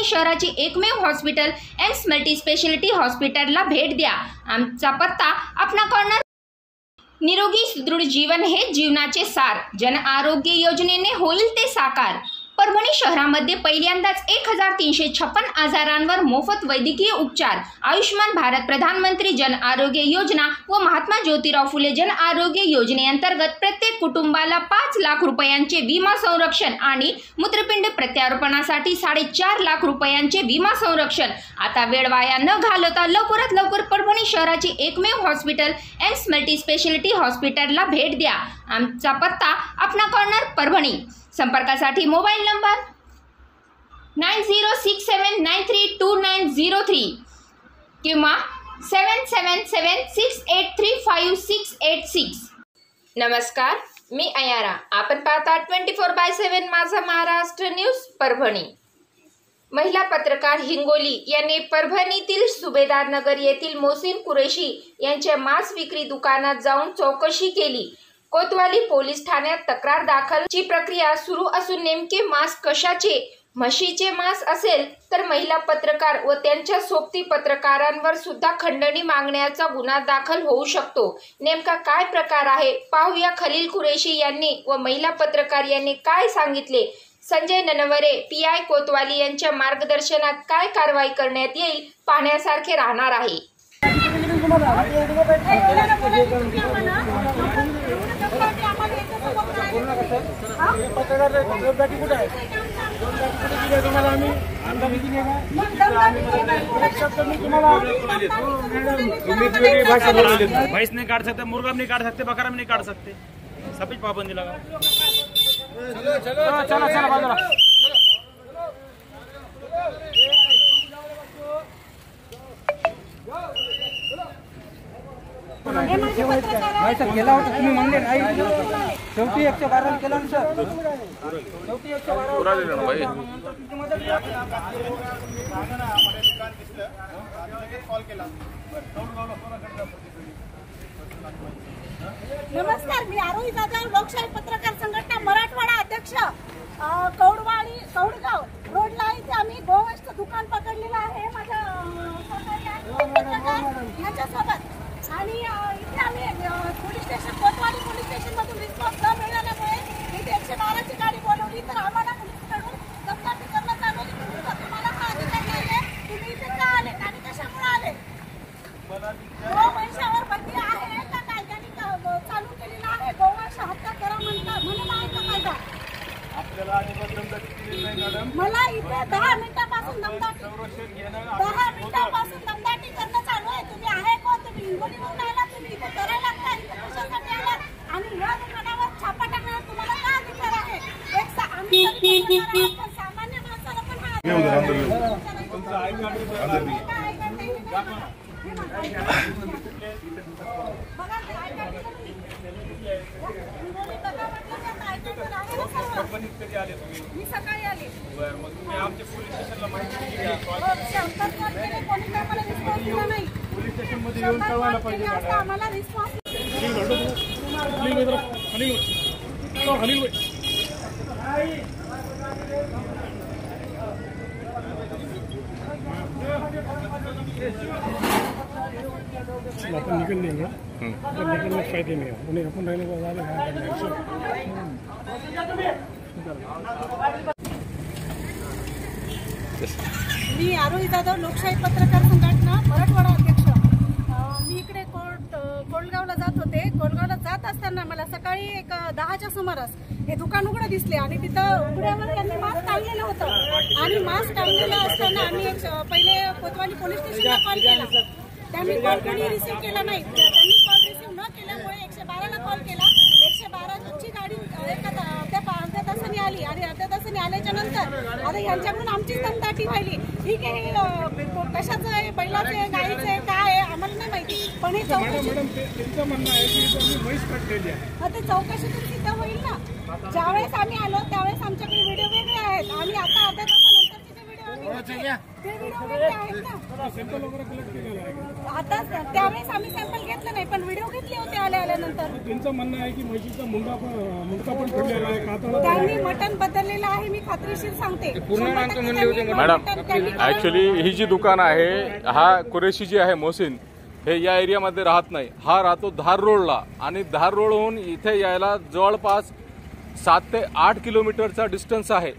परभणी शहराची एकमेव hospital AIIMS multispeciality हॉस्पिटलला भेट द्या। आमचा पत्ता आपणा कॉर्नर। निरोगी सुदृढ जीवन हे जीवनाचे सार। जन आरोग्य योजनेने होईल ते साकार। परभणी शहरामध्ये पहिल्यांदाच 1356 आजारांवर मोफत वैद्यकीय उपचार। आयुष्मान भारत प्रधानमंत्री जन आरोग्य योजना व महात्मा ज्योतिराव फुले जन आरोग्य योजनेअंतर्गत प्रत्येक कुटुंबाला 5 लाख रुपयांचे विमा संरक्षण आणि मूत्रपिंड प्रत्यारोपणासाठी 4.5 लाख रुपयांचे विमा संरक्षण। आता वेळ वाया न घालवता लवकरात लवकर परभणी शहराची एकमेव हॉस्पिटल एम्स मल्टीस्पेशालिटी हॉस्पिटलला भेट द्या। आमचा पत्ता आपणा कॉर्नर परभणी। संपर्कासाठी मोबाईल नंबर 9067932903 किंवा 7776835686। नमस्कार, मी अयारा। आपण पाहता 24/7 माझा महाराष्ट्र न्यूज परभणी। महिला पत्रकार हिंगोली यांनी परभणीतील सुभेदार नगर येथील मोहसिन कुरेशी यांच्या मांस विक्री दुकानात जाऊन चौकशी केली। कोतवाली पोलीस ठाण्यात तक्रार दाखलची प्रक्रिया सुरू असून नेमके मांस कशाचे, म्हशीचे मांस असेल तर महिला पत्रकार व त्यांच्या सोबती पत्रकारांवर सुद्धा खंडणी मागण्याचा गुन्हा दाखल होऊ शकतो। नेमका काय प्रकार आहे पाहूया। खलील कुरेशी यांनी व महिला पत्रकार यांनी काय सांगितले। संजय ननवरे PI कोतवाली यांच्या मार्गदर्शनात काय कारवाई करण्यात येईल पाहण्यासारखे राहणार आहे। भैंस नहीं काट सकते, मुर्गा नहीं काट सकते, बकरा नहीं काट सकते, सभी पाबंदी लगा। चलो चलो चलो चलो बाजूला। गेला होता तुम्ही म्हणले नाही, शेवटी 112 केला ना सर, शेवटी 112 नमस्कार, मी आरोही जाधव, लोकशाही पत्रकार संघटना मराठवाडा अध्यक्ष। कौडगाव रोडला इथे आम्ही गोवंशचं दुकान पकडलेलं आहे माझ्या यांच्यासोबत, आणि इथे आम्ही पोलीस स्टेशन कोतवाली पोलीस स्टेशन मधून रिस्पॉन्स न मिळाल्यामुळे इथे 112 ची गाडी बोलवली। तर आम्हाला पोलिसांकडून दमदाटी करणं चालू आहे। तुम्हाला हा अधिकार नाहीये, तुम्ही इथे का आले आणि कशामुळे आले? गोवंशावर बंदी आहे का काय? त्यांनी चालू केलेलं आहे गोवंश हत्या करा म्हणून आहे का कायदा? आपल्याला अजिबात दमदाटी केली नाही मॅडम। मला इथे 10 मिनिटापासून दमदाटी करणं चालू आहे। तुम्ही आहे कोण? तुम्ही हिंगोलीवरून आला, तुम्ही इथे करायला लागता, इथे कशासाठी आला? आणि या दुकानावर छापा टाकण्याचा तुम्हाला काय अधिकार आहे? एक आम्ही सामान्य माणसाला पण हा मी सकाळी आले। मग तुम्ही आमच्या पोलीस स्टेशनला माहिती दिली, कोणी आम्हाला रिस्पॉन्स दिला नाही। पोलीस स्टेशन मध्ये येऊन कळवायला पाहिजे आम्हाला रिस्पॉन्स अपन निकल लेंगे, निकलने के फायदे में उन्हें अपन रहने को वाले मी आरोही जाधव, लोकशाही पत्रकार संघटना मराठवाडा अध्यक्ष। मी इकडे कोळगावला जात होते। कोळगावला जात असताना मला सकाळी एक 10च्या सुमारास हे दुकान उघडं दिसले आणि तिथं उघड्यावर त्यांनी मास्क टांगलेलं होतं, आणि मास्क टांगलेलं असताना आम्ही पहिले कोतवाली पोलीस स्टेशनला कॉल केला। त्यांनी कॉल कोणी रिसीव्ह केला नाही। त्यांनी कॉल रिसीव्ह न केल्यामुळे 112ला कॉल केला। 112ची गाडी अर्ध्या तासाने आली, आणि अर्ध्या तासाने आल्याच्या नंतर आता यांच्याकडून आमचीच दमदाटी व्हायली। ठीक आहे, कशाचं आहे, बैलाचं आहे, गाईचं आहे, काय आहे आम्हाला नाही माहिती, पण हे चौकशी ते चौकशीतून सिद्ध होईल ना। ज्यावेळेस आम्ही आलो त्यावेळेस आमच्याकडे व्हिडिओ वेगळे आहेत, आणि आता अर्ध्या तासानंतरचे जे व्हिडिओ आम्ही ते व्हिडिओ वगैरे आहेत ना. आता त्यावेळेस आम्ही सॅम्पल घेतलं नाही, पण व्हिडिओ घेतले होते आल्यानंतर. त्यांचं म्हणणं आहे की म्हशीचा मुंडका पण फोडलेला आहे. त्यांनी मटण बदललेलं आहे, मी खात्रीशीर सांगते. मॅडम ऍक्च्युली ही जी दुकान आहे, हा कुरेशी जी आहे मोहसिन, हे या एरियामध्ये राहत नाही. हा राहतो धार रोडला, आणि धार रोडहून इथे यायला जवळपास 7 ते 8 किलोमीटरचा डिस्टन्स आहे.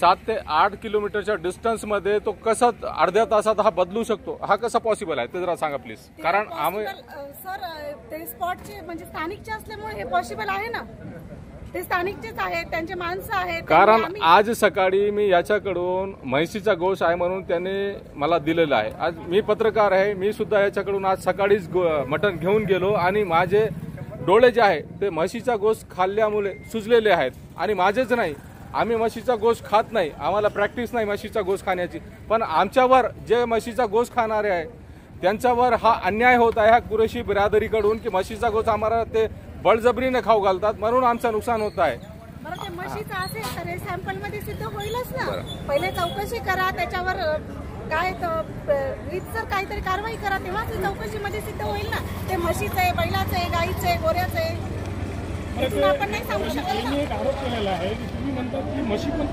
7 ते 8 किलोमीटरच्या डिस्टन्समध्ये तो कसा अर्ध्या तासात हा बदलू शकतो, हा कसा पॉसिबल आहे ते जरा सांगा प्लीज. कारण आम्ही सर ते स्पॉटचे म्हणजे स्थानिकचे असल्यामुळे हे पॉसिबल आहे ना. ते स्थानिकचेच आहेत, त्यांचे माणसं आहेत. कारण आज सकाळी मी याच्याकडून म्हैसीचा गोश आहे म्हणून त्याने मला दिलेला आहे. आज मी पत्रकार आहे, मी सुद्धा याच्याकडून आज सकाळीच मटण घेऊन गेलो, आणि माझे डोळे जे आहे ते म्हशीचा गोश खाल्ल्यामुळे सुजलेले आहेत. आणि माझेच नाही, आम्ही म्हशीचा गोश खात नाही, आम्हाला प्रॅक्टिस नाही म्हशीचा गोश खाण्याची, पण आमच्यावर जे म्हशीचा गोश खाणारे आहे त्यांच्यावर हा अन्याय होत आहे ह्या कुरेशी बिरादरीकडून, की म्हशीचा गोश आम्हाला ते बळजबरीने खाऊ घालतात, म्हणून आमचं नुकसान होत आहे. बरं, ते म्हशीचं असेल तर हे सॅम्पल मध्ये सिद्ध होईलच ना. पहिले चौकशी करा, त्याच्यावर काय रीतसर काहीतरी कारवाई करा, तेव्हा ते चौकशीमध्ये सिद्ध होईल ना. ते म्हशीचं आहे, बैलाचं आहे, गाईचं आहे, गोऱ्याचं आहे, आपण नाही सांगू शकत ना. एक आरोप केलेला आहे की तुम्ही म्हणतात की म्हशी पण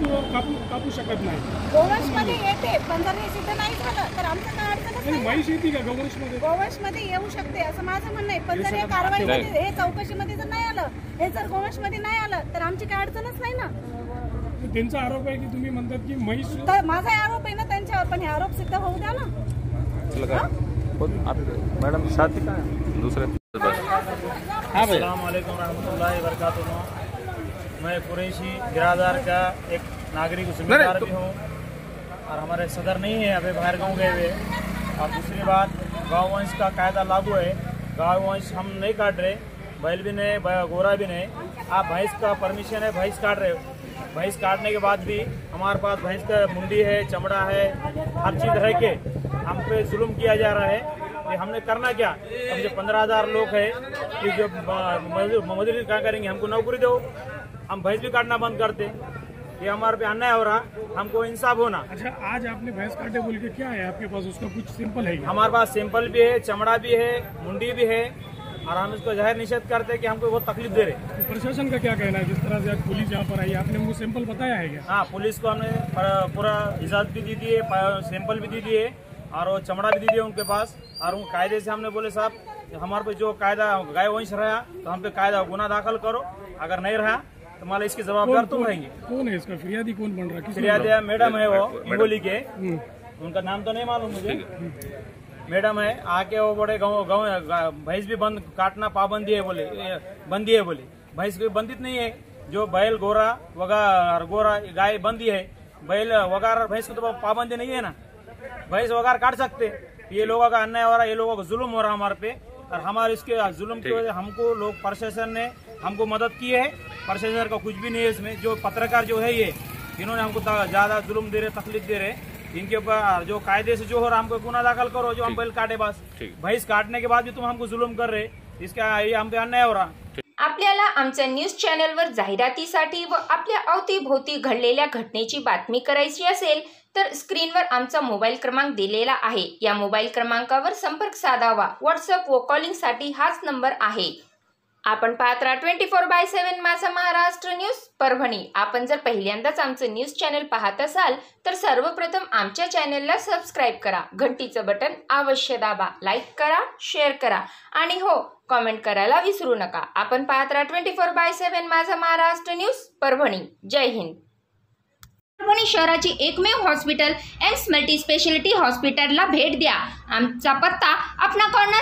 कापू शकत नाही. गोवंशमध्ये येते, पण जर हे सिद्ध नाही झालं तर आमचं काय अडचणच नाही. म्हैस येते का गोवंशमध्ये? गोवंशमध्ये येऊ शकते असं माझं म्हणणं आहे, पण जर हे कारवाईमध्ये हे चौकशीमध्ये जर नाही आलं, हे जर गोवंशमध्ये नाही आलं तर आमची काय अडचणच नाही ना. त्यांचा आरोप आहे की तुम्ही म्हणतात की म्हैस. तर माझा आरोप आहे ना त्यांच्यावर, पण हे आरोप सिद्ध होऊ द्या ना. मॅडम साथी काय दुसरे. हाँ भाई, अस्सलाम वालेकुम रहमतुल्लाहि व बरकातुहू। मैं कुरैशी बिरादर का एक नागरिक जिम्मेदार भी हूँ, और हमारे सदर नहीं है, अभी बाहर गाँव गए हुए। और दूसरी बात, गाँव वंश का कायदा लागू है, गाँव वंश हम नहीं काट रहे, बैल भी नहीं, गोरा भी नहीं। आप भैंस का परमिशन है, भैंस काट रहे हो, भैंस काटने के बाद भी हमारे पास भैंस का मुंडी है, चमड़ा है, हर चीज़ रह के हम पे जुल्म किया जा रहा है। कि हमने करना क्या? अब जो 15,000 लोग हैं कि जो मजदूरी क्या करेंगे, हमको नौकरी दो, हम भैंस भी काटना बंद करते। ये हमारे पे अन्याय हो रहा, हमको इंसाफ होना। अच्छा, आज आपने भैंस काटे बोल के क्या है आपके पास? उसका कुछ सिंपल है? हमारे पास सिंपल भी है, चमड़ा भी है, मुंडी भी है, और हम इसको जाहिर निषेध करते हैं कि हमको बहुत तकलीफ दे रहे। तो प्रशासन का क्या कहना है? जिस तरह से आज पुलिस यहाँ पर आई, आपने उनको सैंपल बताया है क्या? हाँ, पुलिस को हमने पूरा इजाजत भी दी है, सैंपल भी दी है, और वो चमड़ा भी दी है उनके पास। और उन कायदे से हमने बोले साहब, हमारे पे जो कायदा गाय वंश रहा तो हम पे कायदा गुना दाखिल करो, अगर नहीं रहा तो माला इसकी जवाबदार तुम रहेंगे। कौन है इसका फिरियादी? कौन बन रहा है? फिरियादी मैडम है, वो हिंगोली के, उनका नाम तो नहीं मालूम मुझे। मैडम है, आके वो बड़े गाँव भैंस भी बंद काटना पाबंदी है बोले, बंदी है बोले। भैंस कोई बंदित नहीं है, जो बैल गोरा वगार गोरा गाय बंदी है, बैल वगार और भैंस को तो पाबंदी नहीं है ना, भैंस वगार काट सकते। ये लोगों का अन्याय हो रहा है, ये लोगों का जुल्म हो रहा है हमारे पे, और हमारे इसके जुल्म की वजह हमको लोग प्रशासन ने हमको मदद की है। प्रशासन का कुछ भी नहीं है इसमें। जो पत्रकार जो है ये, इन्होंने हमको ज्यादा जुल्म दे रहे, तकलीफ दे रहे, इनके ऊपर जो कायदे से जो हो रहा हमको गुना दाखिल करो। जो हम बैल काटे बस, भैंस काटने के बाद भी तुम हमको जुल्म कर रहे, इसका ये हम पे अन्याय हो रहा। आपल्याला आमच्या न्यूज चॅनलवर जाहिरातीसाठी व आपल्या अवतीभोवती घडलेल्या घटनेची बातमी करायची असेल तर स्क्रीनवर आमचा मोबाईल क्रमांक दिलेला आहे। या मोबाईल क्रमांकावर संपर्क साधावा। व्हॉट्सअप व कॉलिंगसाठी हाच नंबर आहे। आपण पाहत राहा 24/7 माझा महाराष्ट्र न्यूज परभणी। आपण जर पहिल्यांदाच आमचं न्यूज चॅनल पाहत असाल तर सर्वप्रथम आमच्या चॅनलला सबस्क्राईब करा, घंटीचं बटन अवश्य दाबा, लाईक करा, शेअर करा आणि हो, कमेंट करायला विसरू नका। आपण पाहत राहा 24/7 माझा महाराष्ट्र न्यूज परभणी। जय हिंद। परभणी शहराची एकमेव हॉस्पिटल एम्स मल्टी स्पेशलिटी हॉस्पिटलला भेट द्या। आमचा पत्ता आपणा कॉर्नर।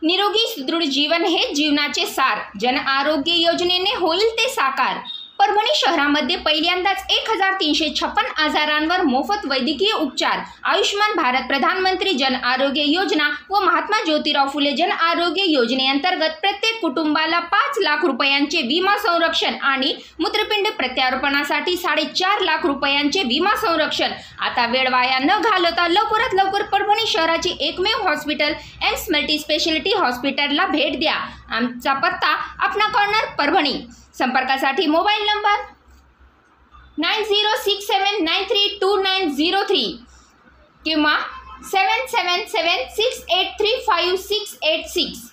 निरोगी सुदृढ जीवन हे जीवनाचे सार। जन आरोग्य योजनेने होईल ते साकार। परभणी शहरामध्ये पहिल्यांदाच 1356 आजारांवर मोफत वैद्यकीय उपचार। आयुष्मान भारत प्रधानमंत्री जन आरोग्य योजना व महात्मा ज्योतिराव फुले जन आरोग्य योजनेअंतर्गत प्रत्येक कुटुंबाला 5 लाख रुपयांचे विमा संरक्षण आणि मूत्रपिंड प्रत्यारोपणासाठी 4.5 लाख रुपयांचे विमा संरक्षण। आता वेळ वाया न घालवता लवकरात लवकर परभणी शहराची एकमेव हॉस्पिटल एम्स मल्टी स्पेशलिटी हॉस्पिटलला भेट द्या। आमचा पत्ता आपणा कॉर्नर परभणी। संपर्कासाठी मोबाईल नंबर 9067932903 किंवा 7776835686